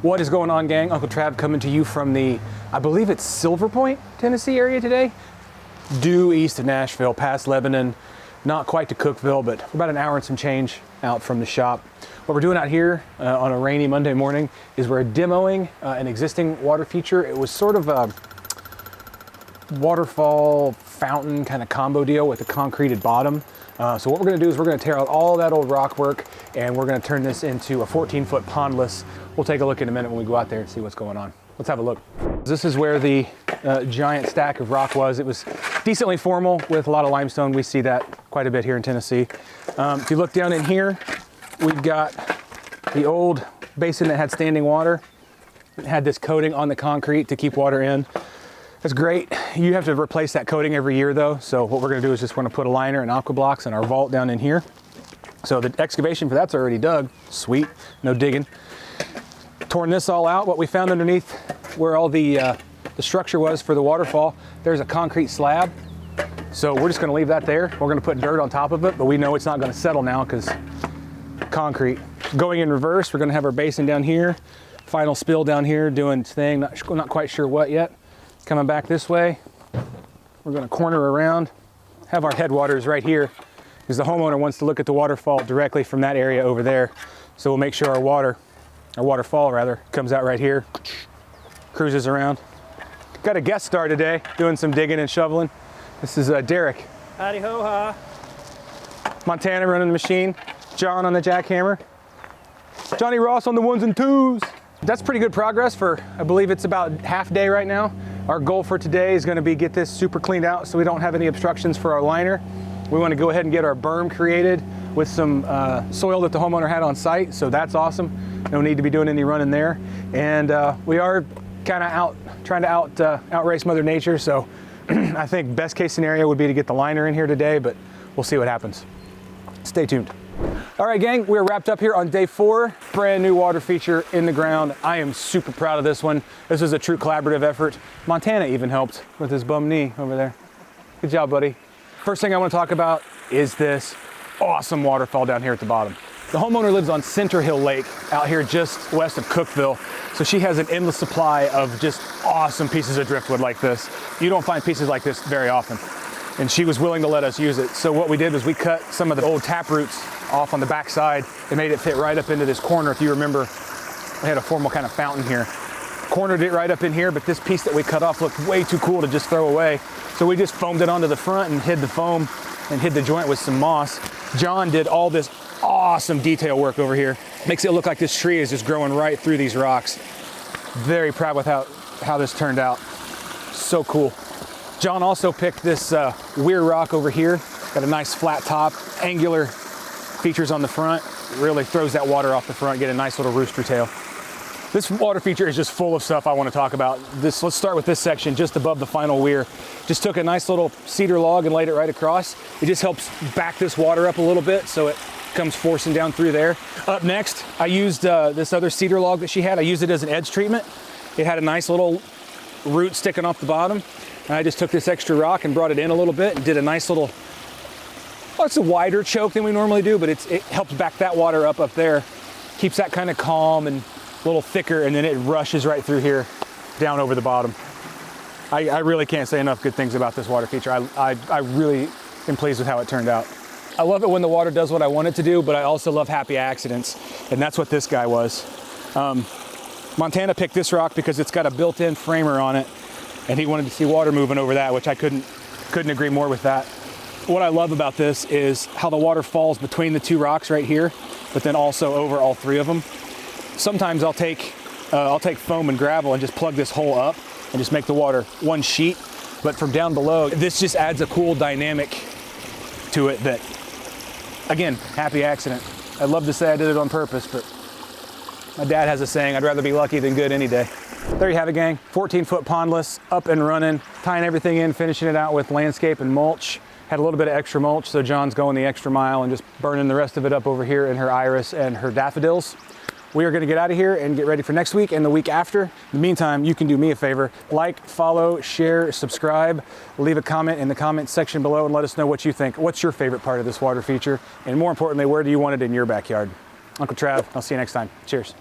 What is going on, gang? Uncle Trav coming to you from the, I believe it's Silver Point, Tennessee area today. Due east of Nashville, past Lebanon, not quite to Cookeville, but we're about an hour and some change out from the shop. What we're doing out here on a rainy Monday morning is we're demoing an existing water feature. It was sort of a waterfall fountain kind of combo deal with a concreted bottom. So what we're gonna do is we're gonna tear out all that old rock work and we're gonna turn this into a 14-foot pondless. We'll take a look in a minute when we go out there and see what's going on. Let's have a look. This is where the giant stack of rock was. It was decently formal with a lot of limestone. We see that quite a bit here in Tennessee. If you look down in here, we've got the old basin that had standing water. It had this coating on the concrete to keep water in. That's great. You have to replace that coating every year though. So what we're gonna do is just wanna put a liner and aqua blocks in our vault down in here. So the excavation for that's already dug. Sweet, no digging. Torn this all out. What we found underneath where all the structure was for the waterfall, there's a concrete slab. So we're just gonna leave that there. We're gonna put dirt on top of it, but we know it's not gonna settle now because concrete. Going in reverse, we're gonna have our basin down here, final spill down here doing its thing, not quite sure what yet. Coming back this way, we're gonna corner around, have our headwaters right here because the homeowner wants to look at the waterfall directly from that area over there. So we'll make sure our waterfall rather, comes out right here, cruises around. Got a guest star today doing some digging and shoveling. This is Derek. Howdy ho ha. Montana running the machine. John on the jackhammer. Johnny Ross on the ones and twos. That's pretty good progress for, I believe it's about half day right now. Our goal for today is going to be get this super cleaned out so we don't have any obstructions for our liner. We want to go ahead and get our berm created with some soil that the homeowner had on site, so that's awesome. No need to be doing any running there. And we are kind of trying to outrace Mother Nature, so I think best case scenario would be to get the liner in here today, but we'll see what happens. Stay tuned. All right, gang, we're wrapped up here on day 4. Brand new water feature in the ground. I am super proud of this one. This is a true collaborative effort. Montana even helped with his bum knee over there. Good job, buddy. First thing I want to talk about is this awesome waterfall down here at the bottom. The homeowner lives on Center Hill Lake out here just west of Cookeville. So she has an endless supply of just awesome pieces of driftwood like this. You don't find pieces like this very often. And she was willing to let us use it. So what we did was we cut some of the old tap roots off on the back side and made it fit right up into this corner. If you remember, we had a formal kind of fountain here. Cornered it right up in here, but this piece that we cut off looked way too cool to just throw away. So we just foamed it onto the front and hid the foam and hid the joint with some moss. John did all this awesome detail work over here. Makes it look like this tree is just growing right through these rocks. Very proud with how this turned out. So cool. John also picked this weir rock over here. Got a nice flat top, angular features on the front. It really throws that water off the front, get a nice little rooster tail. This water feature is just full of stuff I want to talk about. Let's start with this section just above the final weir. Just took a nice little cedar log and laid it right across. It just helps back this water up a little bit so it comes forcing down through there. Up next, I used this other cedar log that she had. I used it as an edge treatment. It had a nice little root sticking off the bottom. And I just took this extra rock and brought it in a little bit and did a nice little, well, it's a wider choke than we normally do, but it helps back that water up there. Keeps that kind of calm and a little thicker, and then it rushes right through here down over the bottom. I really can't say enough good things about this water feature. I really am pleased with how it turned out. I love it when the water does what I want it to do, but I also love happy accidents, and that's what this guy was. Montana picked this rock because it's got a built-in framer on it, and he wanted to see water moving over that, which I couldn't agree more with that. What I love about this is how the water falls between the two rocks right here, but then also over all 3 of them. Sometimes I'll take foam and gravel and just plug this hole up and just make the water one sheet. But from down below, this just adds a cool dynamic to it that, again, happy accident. I'd love to say I did it on purpose, but my dad has a saying, I'd rather be lucky than good any day. There you have it, gang. 14-foot pondless, up and running, tying everything in, finishing it out with landscape and mulch. Had a little bit of extra mulch, so John's going the extra mile and just burning the rest of it up over here in her iris and her daffodils. We are gonna get out of here and get ready for next week and the week after. In the meantime, you can do me a favor. Like, follow, share, subscribe, leave a comment in the comment section below and let us know what you think. What's your favorite part of this water feature? And more importantly, where do you want it in your backyard? Uncle Trav, I'll see you next time. Cheers.